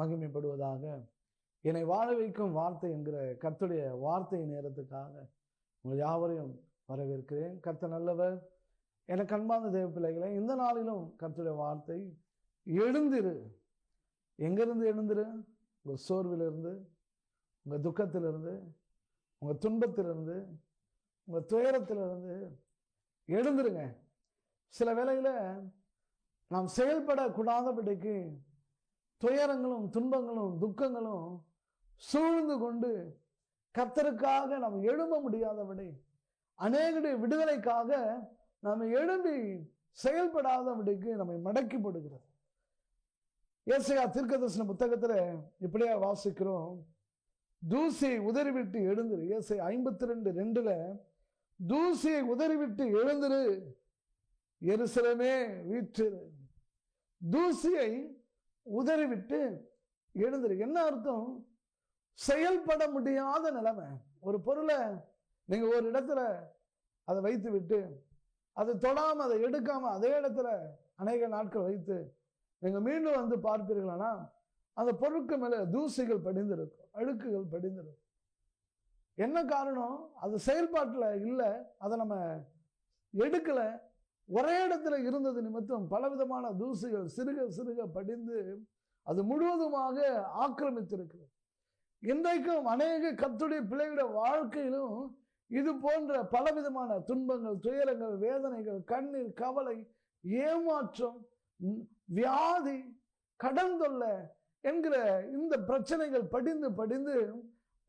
மகிமைப்படுவதாக. என்னை வாழ வைக்கும் வார்த்தை என்கிற கர்த்தருடைய வார்த்தை நேரத்துக்காக உங்கள் யாவரையும் வரவேற்கிறேன். கர்த்தர் நல்லவர். எனக்கு அன்பான தேவ பிள்ளைகளை, இந்த நாளிலும் கர்த்தருடைய வார்த்தை, எழுந்திரு. எங்கிருந்து எழுந்திரு? உங்கள் சோர்விலிருந்து, உங்கள் துக்கத்திலிருந்து, உங்கள் துன்பத்திலிருந்து, உங்கள் துயரத்திலிருந்து எழுந்துருங்க. சில வேளையில் நாம் செயல்படக்கூடாதபடிக்கு துயரங்களும் துன்பங்களும் துக்கங்களும் சூழ்ந்து கொண்டு கர்த்தருக்காக நாம் எழும்ப முடியாதபடி, அநேகருடைய விடுதலைக்காக நாம் எழும்பி செயல்படாதபடிக்கு நம்மை மடக்கி போடுகிறது. ஏசாயா தீர்க்கதரிசன புத்தகத்தில் இப்படியே வாசிக்கிறோம், தூசியை உதறிவிட்டு எழுந்துரு. ஏசாயா 52:2 தூசியை உதறிவிட்டு எழுந்துரு, எருசலேமே வீற்றிரு. தூசியை உதறிவிட்டு எழுந்துரு. என்ன அர்த்தம்? செயல்பட முடியாத நிலைமை. ஒரு பொருளை நீங்க ஒரு இடத்துல அதை வைத்து விட்டு அதை தொடாம அதை எடுக்காம அதே இடத்துல அநேக நாட்கள் வைத்து நீங்க மீண்டும் வந்து பார்ப்பீர்களானா அந்த பொருட்கள் மேல தூசிகள் படிந்திருக்கும், அழுக்குகள் படிந்திருக்கும். என்ன காரணம்? அது செயல்பாட்டில் இல்லை, அதை நம்ம எடுக்கல. ஒரே இடத்துல இருந்தது நிமித்தம் பலவிதமான தூசிகள் சிறுக சிறுக படிந்து அது முழுவதுமாக ஆக்கிரமித்திருக்கிறது. இன்றைக்கும் அநேக கர்த்தருடைய பிள்ளைகளுடைய வாழ்க்கையிலும் இது போன்ற பலவிதமான துன்பங்கள், துயரங்கள், வேதனைகள், கண்ணீர், கவலை, ஏமாற்றம், வியாதி, கடன் தொல்லை என்கிற இந்த பிரச்சனைகள் படிந்து படிந்து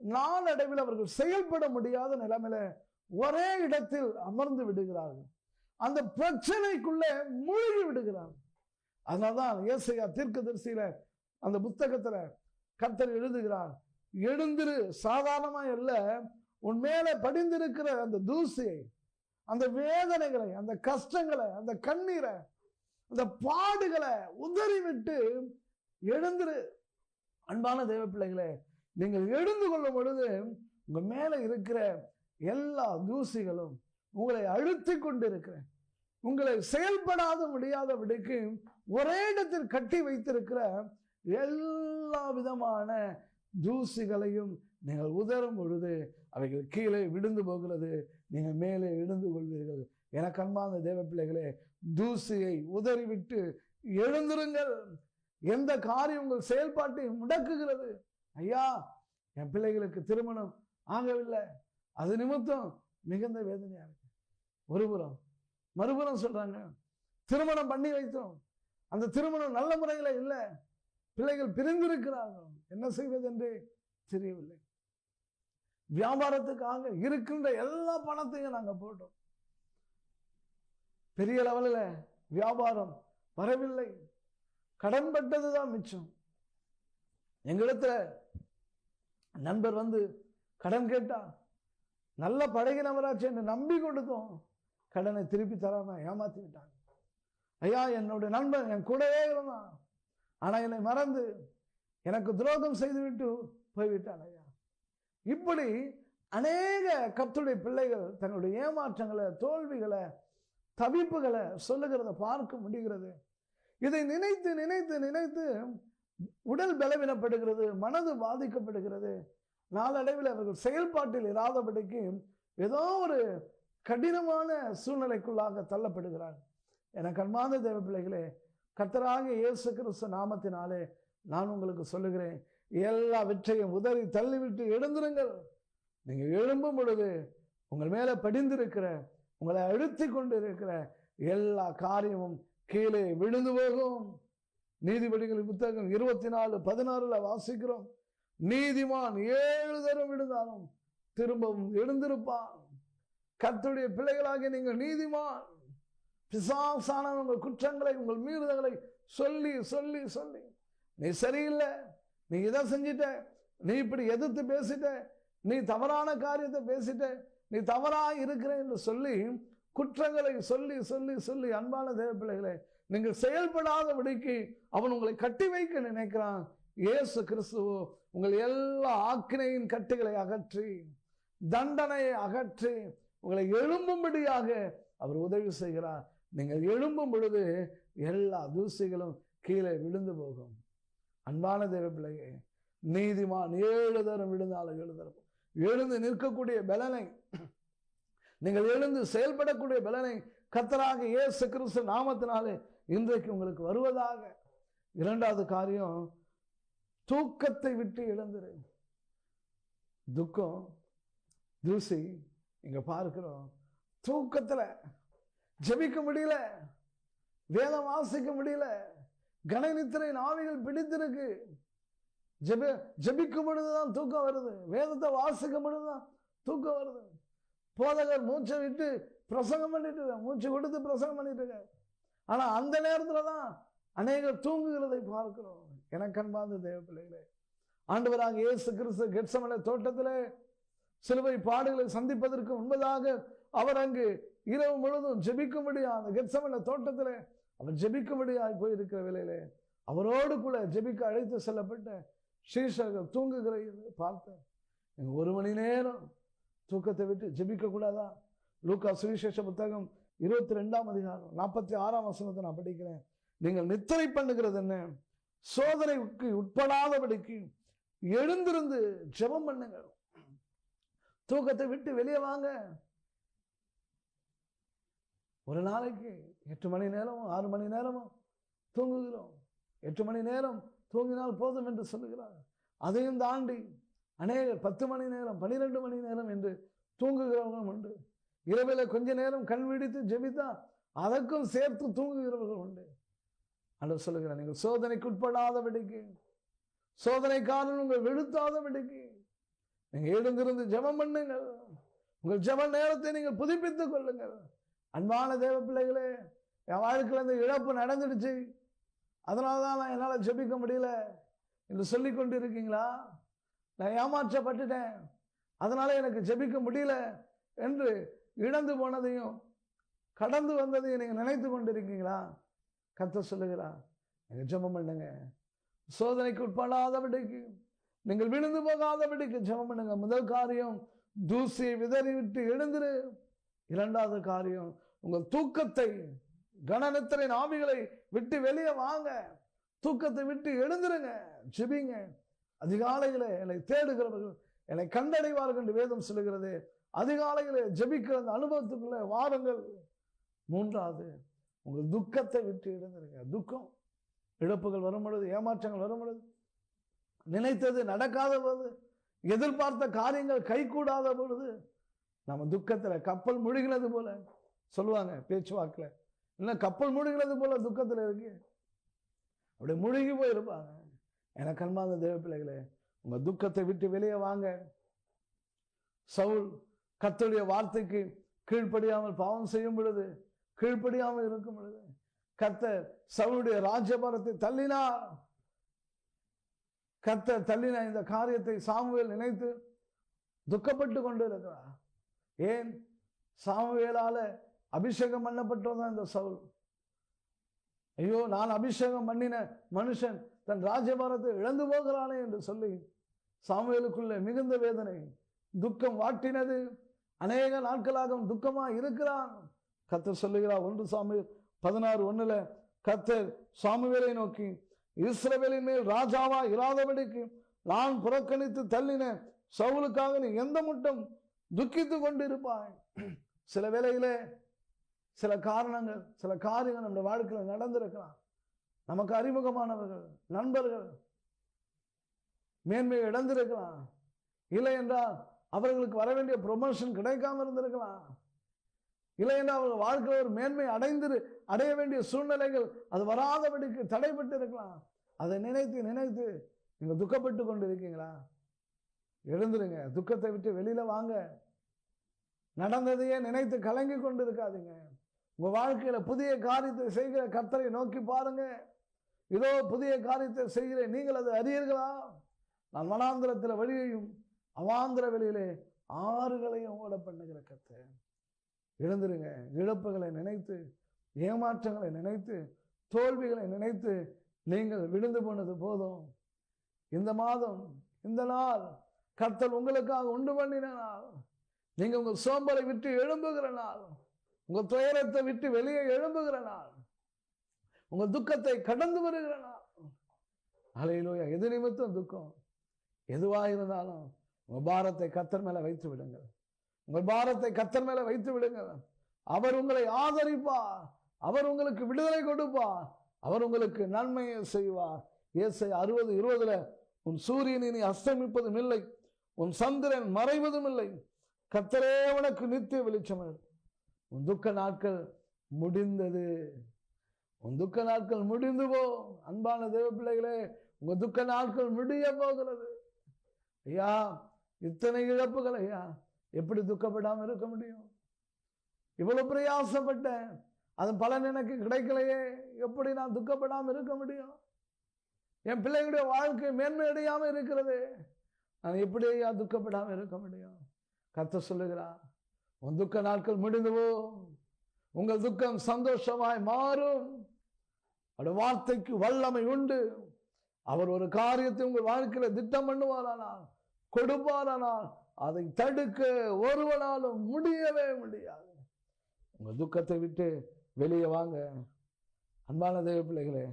நாளடைவில் அவர்கள் செயல்பட முடியாத நிலைமையில ஒரே இடத்தில் அமர்ந்து விடுகிறார்கள். அந்த பிரச்சனைக்குள்ளே மூழ்கி விடுகிறார்கள். அதனால்தான் ஏசாயா தீர்க்கதரிசியில அந்த புத்தகத்துல கர்த்தர் எழுதுகிறார், எழுந்திரு. சாதாரணமா இல்ல, உன் மேல படிந்திருக்கிற அந்த தூசியை, அந்த வேதனைகளை, அந்த கஷ்டங்களை, அந்த கண்ணீரை, அந்த பாடுகளை உதறிவிட்டு எழுந்திரு. அன்பான தேவ பிள்ளைகளே, நீங்கள் எழுந்து கொள்ளும் பொழுது உங்க மேல இருக்கிற எல்லா தூசிகளும் உங்களை அழுத்தி கொண்டிருக்கிற, உங்களை செயல்படாத முடியாதபடிக்கு ஒரே இடத்தில் கட்டி வைத்திருக்கிற எல்லா விதமான தூசிகளையும் நீங்கள் உதரும் பொழுது அவைகள் கீழே விழுந்து போகிறது, நீங்கள் மேலே எழுந்து கொள்வீர்கள். எனக்கு அன்பான தேவ பிள்ளைகளே, தூசியை உதறிவிட்டு எழுந்திருங்கள். எந்த காரியம் உங்கள் செயல்பாட்டை முடக்குகிறது? ஐயா, என் பிள்ளைகளுக்கு திருமணம் ஆகவில்லை, அது நிமித்தம் மிகுந்த வேதனையா இருக்கு. ஒருபுறம், மறுபுறம் சொல்றாங்க திருமணம் பண்ணி வைத்தோம், அந்த திருமணம் நல்ல முறையில இல்லை, பிள்ளைகள் பிரிந்திருக்கிறார்கள், என்ன செய்வது என்று தெரியவில்லை. வியாபாரத்துக்காக இருக்கின்ற எல்லா பணத்தையும் நாங்க போட்டோம், பெரிய லெவலில் வியாபாரம் வரவில்லை, கடன் பட்டதுதான் மிச்சம். எங்களிடத்துல நண்பர் வந்து கடன் கேட்டா, நல்ல பழகினவராச்சு என்று நம்பி கொடுத்தோம், கடனை திருப்பி தராம ஏமாத்தி விட்டாங்க. ஐயா, என்னுடைய நண்பன் என் கூடவே இருந்தான், ஆனா என்னை மறந்து எனக்கு துரோகம் செய்துவிட்டு போய்விட்டான். ஐயா, இப்படி அநேக கர்த்தருடைய பிள்ளைகள் தங்களுடைய ஏமாற்றங்களை, தோல்விகளை, தவிப்புகளை சொல்லுகிறத பார்க்க முடிகிறது. இதை நினைத்து நினைத்து நினைத்து உடல் பலவீனப்படுகிறது, மனது பாதிக்கப்படுகிறது. நாளடைவில் அவர்கள் செயல்பாட்டில் இராதபடிக்கு ஏதோ ஒரு கடினமான சூழ்நிலைக்குள்ளாக தள்ளப்படுகிறார்கள். எனக்கு அன்பான தேவ பிள்ளைகளே, கர்த்தராகிய இயேசு கிறிஸ்து நாமத்தினாலே நான் உங்களுக்கு சொல்லுகிறேன், எல்லா வெற்றையும் உதறி தள்ளிவிட்டு எழுந்திருங்கள். நீங்க எழும்பும் பொழுது உங்கள் மேல படிந்திருக்கிற, உங்களை அழுத்தி கொண்டு இருக்கிற எல்லா காரியமும் கீழே விழுந்து போகும். நீதிபதிகளின் புத்தகம் 24:16 வாசிக்கிறோம், நீதிமான் 7 தரம் விழுந்தாலும் திரும்பவும் எழுந்திருப்பான். கர்த்தருடைய பிள்ளைகளாக நீங்கள் நீதிமான். பிசாசான உங்கள் குற்றங்களை, உங்கள் மீறுதல்களை சொல்லி சொல்லி சொல்லி, நீ சரியில்லை, நீ இதை செஞ்சிட்ட, நீ இப்படி எதிர்த்து பேசிட்ட, நீ தவறான காரியத்தை பேசிட்ட, நீ தவறா இருக்கிற என்று சொல்லி குற்றங்களை சொல்லி சொல்லி சொல்லி, அன்பான தேவ பிள்ளைகளே, நீங்கள் செயல்படாதபடிக்கு அவன் உங்களை கட்டி வைக்க நினைக்கிறான். இயேசு கிறிஸ்துவோ உங்கள் எல்லா ஆக்கினையின் கட்டுகளை அகற்றி, தண்டனையை அகற்றி உங்களை எழும்பும்படியாக அவர் உதவி செய்கிறார். நீங்கள் எழும்பும் பொழுது எல்லா தூசிகளும் கீழே விழுந்து போகும். அன்பான தேவ பிள்ளையே, நீதிமான் 7 தரம் விழுந்தாலும் 7 தரம் எழுந்து நிற்கக்கூடிய பலனை, நீங்கள் எழுந்து செயல்படக்கூடிய பலனை கர்த்தராக இயேசு கிறிஸ்து நாமத்தினாலே இன்றைக்கு உங்களுக்கு வருவதாக. இரண்டாவது காரியம், தூக்கத்தை விட்டு எழுந்துரு. துக்கம், தூசி இங்க பார்க்கிறோம். தூக்கத்துல ஜெபிக்க முடியல, வேதம் வாசிக்க முடியல, கனநித்திரை ஆவிகள் பிடித்திருக்கு. ஜெபிக்கும் பொழுதுதான் தூக்கம் வருது, வேதத்தை வாசிக்கும் பொழுதுதான் தூக்கம் வருது. போதகர் மூச்சை விட்டு பிரசங்கம் பண்ணிட்டு இருக்க, மூச்சு கொடுத்து பிரசங்கம் பண்ணிட்டு இருக்க, ஆனா அந்த நேரத்துலதான் அநேகர் தூங்குகிறதை பார்க்கிறோம். எனக்கு அன்பார்ந்த தேவ பிள்ளைகளே, ஆண்டவராக இயேசு கிறிஸ்து கெத்செமனே தோட்டத்திலே சிலுவை பாடுகளை சந்திப்பதற்கு முன்பதாக அவர் அங்கு இரவு முழுவதும் ஜெபிக்கும்படியா, அந்த கெத்செமனே தோட்டத்திலே அவர் ஜெபிக்கும்படியாய் போயிருக்கிற வேளையிலே அவரோடு கூட ஜெபிக்க அழைத்து செல்லப்பட்ட சீஷர்கள் தூங்குகிறதை பார்த்தேன். 1 மணி நேரம் தூக்கத்தை விட்டு ஜெபிக்க கூடாதா? லூக்கா சுவிசேஷ புத்தகம் 22ஆம் அதிகாரம் 46ஆம் வசனத்தை நான் படிக்கிறேன். நீங்கள் நித்திரை பண்ணுகிறது என்ன? சோதனைக்கு உட்படாதபடிக்கு எழுந்திருந்து ஜெபம் பண்ணுங்க. தூக்கத்தை விட்டு வெளியே வாங்க. ஒரு நாளைக்கு 8 மணி நேரமும் 6 மணி நேரமும் தூங்குகிறோம். 8 மணி நேரம் தூங்கினால் போதும் என்று சொல்லுகிறார். அதையும் தாண்டி அநேகர் 10 மணி நேரம் 12 மணி நேரம் என்று தூங்குகிறவர்கள் உண்டு. இரவில் கொஞ்ச நேரம் கண் விழித்து ஜெபித்தா அதற்கும் சேர்த்து தூங்குகிறவர்கள் உண்டு. ஆண்டவர் சொல்லுகிறார், நீங்கள் சோதனைக்கு உட்படாதபடிக்கு, சோதனைக்காரன் உங்கள் விழுத்தாதபடிக்கு நீங்க எழுந்திருந்து ஜெபம் பண்ணுங்கள். உங்கள் ஜெப நேரத்தை நீங்கள் புதுப்பித்துக் கொள்ளுங்கள். அன்பான தேவ பிள்ளைகளே, என் வாழ்க்கையில் இந்த இழப்பு நடந்துடுச்சு, அதனாலதான் நான் என்னால் ஜெபிக்க முடியல என்று சொல்லி கொண்டு இருக்கீங்களா? நான் ஏமாற்றப்பட்டுட்டேன், அதனால எனக்கு ஜெபிக்க முடியல என்று இழந்து போனதையும் கடந்து வந்ததையும் நீங்க நினைத்து கொண்டிருக்கீங்களா? கர்த்தர் சொல்லுகிறார், நீங்க ஜெபம் பண்ணுங்க. சோதனைக்கு உட்படாதபடிக்கு, நீங்கள் விழுந்து போகாதபடிக்கு ஜெபம் பண்ணுங்க. முதல் காரியம், தூசியை விதறிவிட்டு எழுந்திரு. இரண்டாவது காரியம், உங்கள் தூக்கத்தை, கனநித்திரை ஆவிகளை விட்டு வெளியே வாங்க. தூக்கத்தை விட்டு எழுந்திருங்க, ஜெபிங்க. அதிகாலையில என்னை தேடுகிறவர்கள் என்னை கண்டடைவார்கள் என்று வேதம் சொல்லுகிறது. அதிகாலையில ஜெபிக்கிற அந்த அனுபவத்துக்குள்ள வாருங்கள். மூன்றாவது, உங்கள் துக்கத்தை விட்டு எழுந்திருங்க. துக்கம், இழப்புகள் வரும் பொழுது, ஏமாற்றங்கள் வரும் பொழுது, நினைத்தது நடக்காத பொழுது, எதிர்பார்த்த காரியங்கள் கைகூடாத பொழுது, நம்ம துக்கத்துல கப்பல் முழுகினது போல சொல்லுவாங்க பேச்சுவாக்கில், இன்னும் கப்பல் முழுகினது போல துக்கத்துல இருக்கு, அப்படி முழுகி போயிருப்பாங்க. எனக்கு அன்பார்ந்த தேவ பிள்ளைகளே, உங்க துக்கத்தை விட்டு வெளியே வாங்க. சவுல் கர்த்தருடைய வார்த்தைக்கு கீழ்ப்படியாமல் பாவம் செய்யும் பொழுது, கீழ்ப்படியாமல் இருக்கும் பொழுது கர்த்தர் சவுலுடைய ராஜ்யபாரத்தை தள்ளினார். கர்த்தர் தள்ளின இந்த காரியத்தை சாமுவேல் நினைத்து துக்கப்பட்டு கொண்டு இருக்கிறார். ஏன்? சாமுவேலால அபிஷேகம் பண்ணப்பட்டவன் இந்த சவுல். ஐயோ, நான் அபிஷேகம் பண்ணின மனுஷன் தன் ராஜ்யபாரத்தை இழந்து போகிறானே என்று சொல்லி சாமுவேலுக்குள்ள மிகுந்த வேதனை, துக்கம் வாட்டினது. அநேக நாட்களாக துக்கமா இருக்கிறான். கர்த்தர் சொல்லுகிறார், 1 சாமுவேல் 16:1 கர்த்தர் சாமுவேலை நோக்கி, இஸ்ரவேலின் மேல் ராஜாவா இராதபடிக்கு நான் புறக்கணித்து தள்ளின சவுலுக்காக நீ எந்த மட்டும் துக்கித்து கொண்டிருப்பாய். சில வேளையிலே சில காரணங்கள், சில காரியங்கள் நம்முடைய வாழ்க்கையில் நடந்திருக்கலாம். நமக்கு அறிமுகமானவர்கள், நண்பர்கள் மேன்மையை இழந்திருக்கலாம். இல்லை என்றால் அவர்களுக்கு வர வேண்டிய ப்ரொமோஷன் கிடைக்காம இருந்திருக்கலாம். இல்லை என்றால் அவர்கள் வாழ்க்கையில் ஒரு மேன்மை அடைய வேண்டிய சூழ்நிலைகள் அது வராதபடிக்கு தடைபட்டு இருக்கலாம். அதை நினைத்து நினைத்து நீங்க துக்கப்பட்டு கொண்டு இருக்கீங்களா? எழுந்துருங்க, துக்கத்தை விட்டு வெளியில வாங்க. நடந்ததையே நினைத்து கலங்கி கொண்டு இருக்காதீங்க. உங்க வாழ்க்கையில புதிய காரியத்தை செய்கிற கர்த்தரை நோக்கி பாருங்க. இதோ புதிய காரியத்தை செய்கிறேன், நீங்கள் அதை அறியீர்களா? நான் வனாந்திரத்தில் வழியையும் அவாந்திர வெளியிலே ஆறுகளையும் ஓட பண்ணுகிற கர்த்தர். எழுந்துருங்க. இழப்புகளை நினைத்து, ஏமாற்றங்களை நினைத்து, தோல்விகளை நினைத்து நீங்கள் விழுந்து போனது போதும். இந்த மாதம், இந்த நாள் கர்த்தர் உங்களுக்காக உண்டு பண்ணின நாள். நீங்க உங்கள் சோம்பலை விட்டு எழும்புகிற நாள், உங்க துயரத்தை விட்டு வெளியே எழும்புகிற நாள், உங்க துக்கத்தை கடந்து வருகிற நாள். ஹல்லேலூயா. எது நிமித்தம் துக்கம், எதுவாக இருந்தாலும் உங்கள் பாரத்தை கர்த்தர் மேல வைத்து விடுங்கள். உங்கள் பாரத்தை கர்த்தர் மேல வைத்து விடுங்கள். அவர் உங்களை ஆதரிப்பார். அவர் உங்களுக்கு விடுதலை கொடுப்பார். அவர் உங்களுக்கு நன்மையை செய்வார். ஏசாயா 60:20 உன் சூரியன் இனி அஸ்தமிப்பதும் இல்லை, உன் சந்திரன் மறைவதும் இல்லை, கர்த்தரே உனக்கு நித்திய வெளிச்சம். உன் துக்க நாட்கள் முடிந்தது. உன் துக்க நாட்கள் முடிந்து போ. அன்பான தேவ பிள்ளைகளே, உங்க துக்க நாட்கள் முடிய போகிறது. ஐயா, இத்தனை இழப்புகள் ஐயா, எப்படி துக்கப்படாம இருக்க முடியும்? இவ்வளவு பிரயாசப்பட்டேன், அதன் பலன் எனக்கு கிடைக்கலையே, எப்படி நான் துக்கப்படாம இருக்க முடியும்? என் பிள்ளைகளுடைய வாழ்க்கை மேன்மையடையாம இருக்கிறது, நான் எப்படி ஐயா துக்கப்படாம இருக்க முடியும்? கர்த்தர் சொல்லுகிறார், உன் துக்க நாட்கள் முடிந்து போ, உங்கள் துக்கம் சந்தோஷமாய் மாறும். அவருடைய வார்த்தைக்கு வல்லமை உண்டு. அவர் ஒரு காரியத்தை உங்கள் வாழ்க்கையில திட்டம் பண்ணுவாரானால், கொடுப்பாரானால், அதை தடுக்க ஒருவனாலும் முடியவே முடியாது. உங்க துக்கத்தை விட்டு வெளியே வாங்க. அன்பான தேவ பிள்ளைகளே,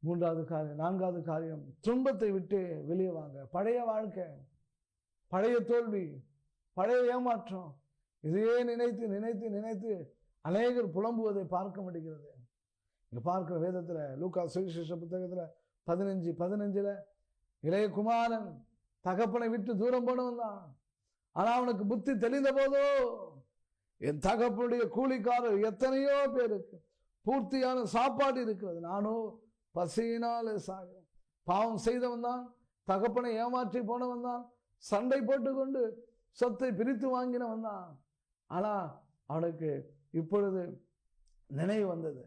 3வது காரியம், 4வது காரியம், துன்பத்தை விட்டு வெளியே வாங்க. பழைய வாழ்க்கை, பழைய தோல்வி, பழைய ஏமாற்றம், இதையே நினைத்து நினைத்து நினைத்து அநேகர் புலம்புவதை பார்க்க முடிகிறது. இங்க பார்க்கிற வேதத்துல லூக்கா சுவிசேஷ புத்தகத்துல 15:15 இளைய குமாரன் தகப்பனை விட்டு தூரம் போனவன் தான். ஆனா அவனுக்கு புத்தி தெளிந்த போதோ, என் தகப்பனுடைய கூலிக்காரர் எத்தனையோ பேருக்கு பூர்த்தியான சாப்பாடு இருக்கிறது, நானோ பசியினாலே சாகிறேன். பாவம் செய்தவன் தான், தகப்பனை ஏமாற்றி போனவன் தான், சண்டை போட்டுக்கொண்டு சொத்தை பிரித்து வாங்கினவன் தான். ஆனா அவனுக்கு இப்பொழுது நினைவு வந்தது.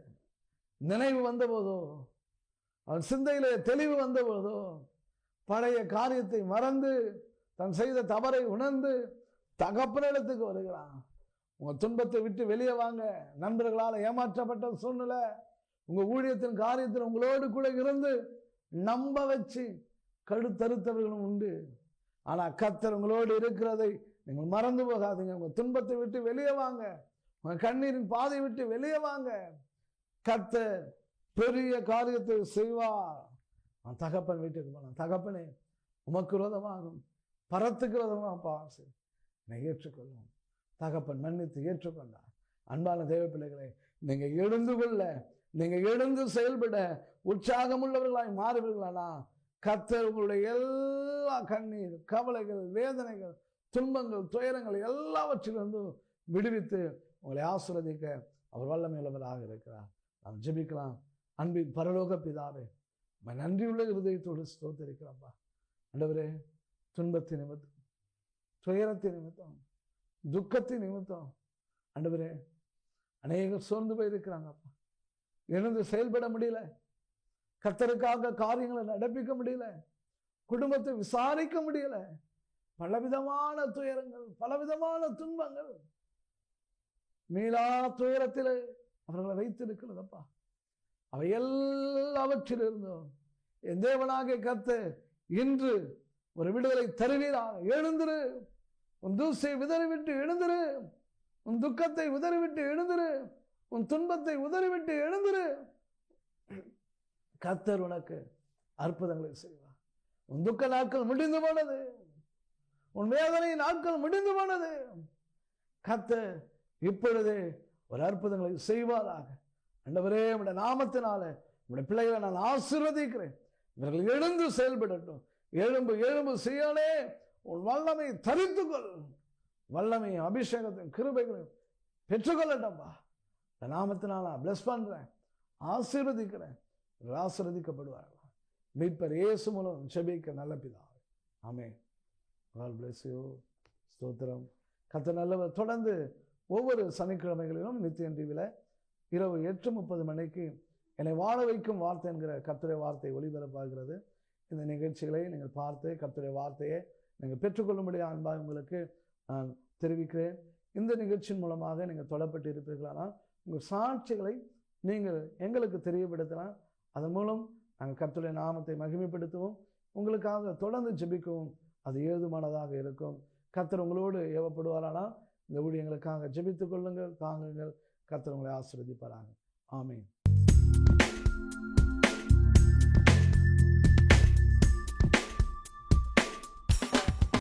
நினைவு வந்த போதோ, அவன் சிந்தையிலே தெளிவு வந்த போதோ, பழைய காரியத்தை மறந்து தன் செய்த தவறை உணர்ந்து தகப்பனிடத்துக்கு வருகிறான். உங்க துன்பத்தை விட்டு வெளியே வாங்க. நண்பர்களால் ஏமாற்றப்பட்ட சூழ்நிலை, உங்க ஊழியத்தின் காரியத்தில் உங்களோடு கூட இருந்து நம்ப வச்சு கழுத்தறுத்தவர்களும் உண்டு. ஆனா கர்த்தர் உங்களோடு இருக்கிறதை நீங்கள் மறந்து போகாதீங்க. உங்க துன்பத்தை விட்டு வெளியே வாங்க. உங்க கண்ணீரின் பாதை விட்டு வெளியே வாங்க. கர்த்தர் பெரிய காரியத்தை செய்வார். நான் தகப்பன் வீட்டுக்கு போனேன், தகப்பனே உமக்கு விரோதமாகும், பரத்துக்கு விரோதமாக ஆசை என்னை ஏற்றுக்கொள்ளும். தகப்பன் மன்னித்து ஏற்றுக்கொண்டார். அன்பான தேவ பிள்ளைகளை, நீங்க எழுந்து கொள்ள, நீங்க எழுந்து செயல்பட உற்சாகமுள்ளவர்களாய் மாறுவீர்களானா, கர்த்தர் உங்களுடைய எல்லா கண்ணீர், கவலைகள், வேதனைகள், துன்பங்கள், துயரங்கள் எல்லாவற்றிலிருந்து விடுவித்து உங்களை ஆசீர்வதிக்க அவர் வல்லமையுள்ளவராக இருக்கிறார். நாம் ஜெபிக்கலாம். அன்பின் பரலோக பிதாவே, நன்றியுள்ள இருதயத்தோடு ஸ்தோத்திரிக்கிறப்பா. ஆண்டவரே, துன்பத்தின் நிமித்தம், துயரத்தின் நிமித்தம், துக்கத்தின் நிமித்தம் ஆண்டவரே அநேகர் சோர்ந்து போயிருக்கிறாங்கப்பா. எழுந்து செயல்பட முடியல, கர்த்தருக்காக காரியங்களை நடப்பிக்க முடியல, குடும்பத்தை விசாரிக்க முடியல. பலவிதமான துயரங்கள், பலவிதமான துன்பங்கள், மீளா துயரத்திலே அவர்களை வைத்திருக்கிறதப்பா. அவை எல்லாவற்றிலிருந்தும் என் தேவனாகிய கர்த்தர் இன்று ஒரு விடுதலை தருவீராக. எழுந்திரு, உன் தூசை விதறிவிட்டு எழுந்திரு, உன் துக்கத்தை உதறிவிட்டு எழுந்திரு, உன் துன்பத்தை உதறிவிட்டு எழுந்திரு. கர்த்தர் உனக்கு அற்புதங்களை செய்வார். உன் துக்க நாட்கள் முடிந்து போனது, உன் வேதனை நாட்கள் முடிந்து போனது. கர்த்தர் இப்பொழுதே ஒரு அற்புதங்களை செய்வாராக. ஆண்டவரே, உம்முடைய நாமத்தினால உம்முடைய பிள்ளைகளை நான் ஆசீர்வதிக்கிறேன். இவர்கள் எழுந்து செயல்படட்டும். எழும்பு எழும்பு செய்யானே, உன் வல்லமை தரித்துக்கொள். வல்லமை, அபிஷேகத்தின் கிருபைகளையும் பெற்றுக்கொள்ளட்டப்பா. இந்த நாமத்தினால நான் பிளஸ் பண்றேன், ஆசீர்வதிக்கிறேன். ஆசீர்வதிக்கப்படுவார்களா. மீட்பர் இயேசு மூலம் ஜெபிக்க நல்ல பிதாவே, ஆமென். God bless you. ஸ்தோத்திரம். கர்த்தர் நல்லவர். தொடர்ந்து ஒவ்வொரு சனிக்கிழமைகளிலும் நித்தியன் டிவியில் இரவு 8:30 மணிக்கு என்னை வாழ வைக்கும் வார்த்தை என்கிற கர்த்தருடைய வார்த்தை ஒளிபரப்பாகிறது. இந்த நிகழ்ச்சிகளை நீங்கள் பார்த்து கர்த்தருடைய வார்த்தையை நீங்கள் பெற்றுக்கொள்ளும்படியா அன்பாக உங்களுக்கு நான் தெரிவிக்கிறேன். இந்த நிகழ்ச்சியின் மூலமாக நீங்கள் தொடப்பட்டு இருப்பீர்களானால் உங்கள் சாட்சிகளை நீங்கள் எங்களுக்கு தெரியப்படுத்தலாம். அதன் மூலம் நாங்கள் கர்த்தருடைய நாமத்தை மகிமைப்படுத்தவும், உங்களுக்காக தொடர்ந்து ஜெபிக்கவும் அது ஏதுமானதாக இருக்கும். கர்த்தர் உங்களோடு ஏவப்படுவாரானால் இந்த ஊழியங்களுக்காக ஜெபித்துக் கொள்ளுங்கள், தாங்குங்கள். கர்த்தர் உங்களை ஆசீர்வதிப்பாராக. ஆமென்.